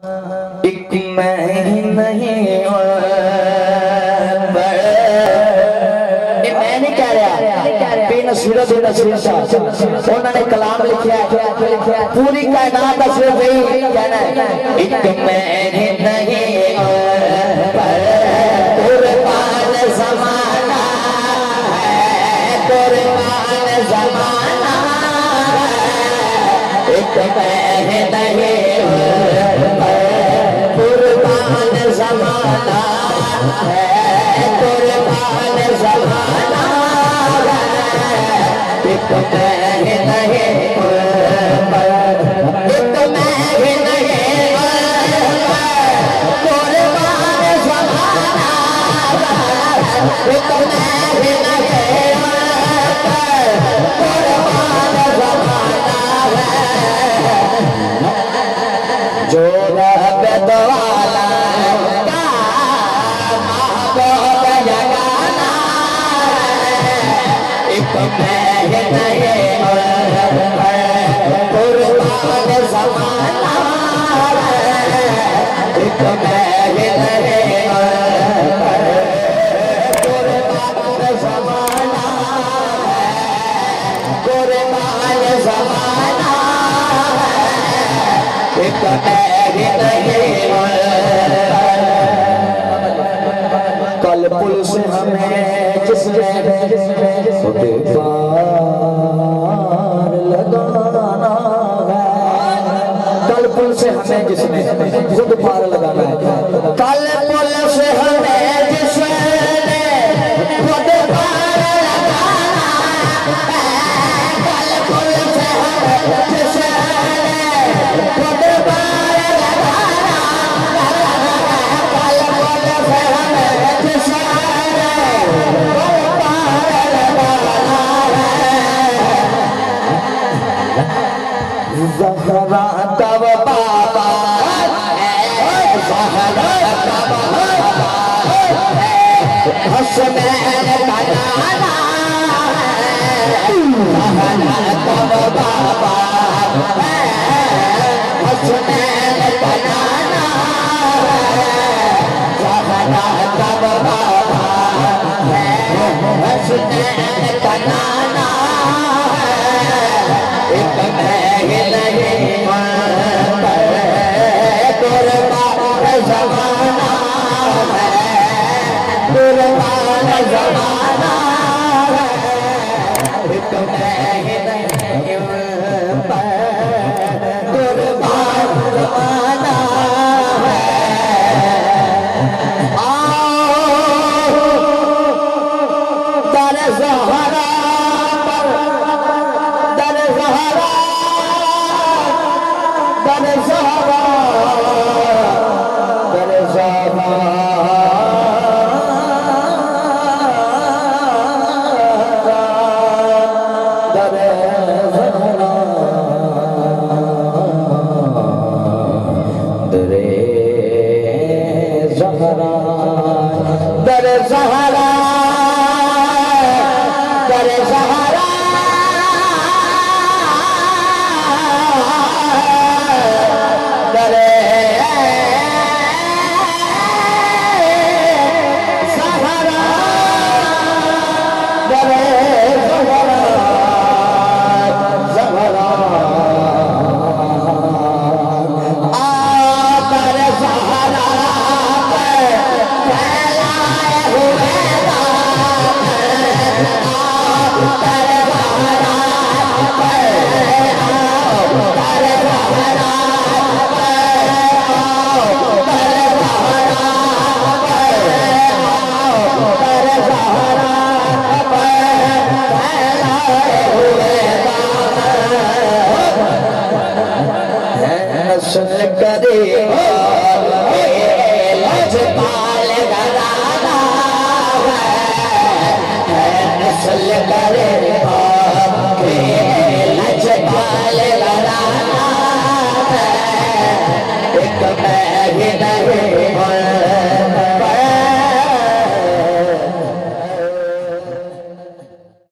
एक मैं ही नहीं और मैं नहीं कह रहा बेनसीरत उन्होंने कलाम लिखा पूरी कायनात का सिर्फ यही कहना है एक मैं ही नहीं और कुर्बान ज़माना है कुर्बान ज़माना एक मैं ही नहीं कुर्बान ज़माना है कुर्बान ज़माना एक मैं ही नहीं एक मैं ही नहीं कुर्बान ज़माना एक मैं ही नहीं कुर्बान ज़माना जो रब वाला का महबूब जगाना एक मैं ही नहीं कुर्बान ज़माना एक मैं ही नहीं कुर्बान ज़माना कुर्बान ज़माना एक मैं ही नहीं कल पुल से हमें जिसने पार लगाना है कल पुल से हमें जिसने खुद पार लगाना है कल पुल से हमें जिसने खुद पार लगाना है कल पुल से हमें जिसने खुद पार लगाना कल पुल से हमें जिसने ज़हरा तब बाबा ज़हरा तब बाबा हसनैन का नाना ज़हरा तब बाबा हसनैन का नाना ज़हरा तब बाबा हसनैन का नाना एक मैं ही नहीं कुर्बान ज़माना है कुर्बान ज़माना एक मैं ही नहीं कुर्बान ज़माना दर ज़हरा दर ज़हरा दर ज़हरा दर ज़हरा दर ज़हरा दर ज़हरा दर ज़हरा नस्ल करे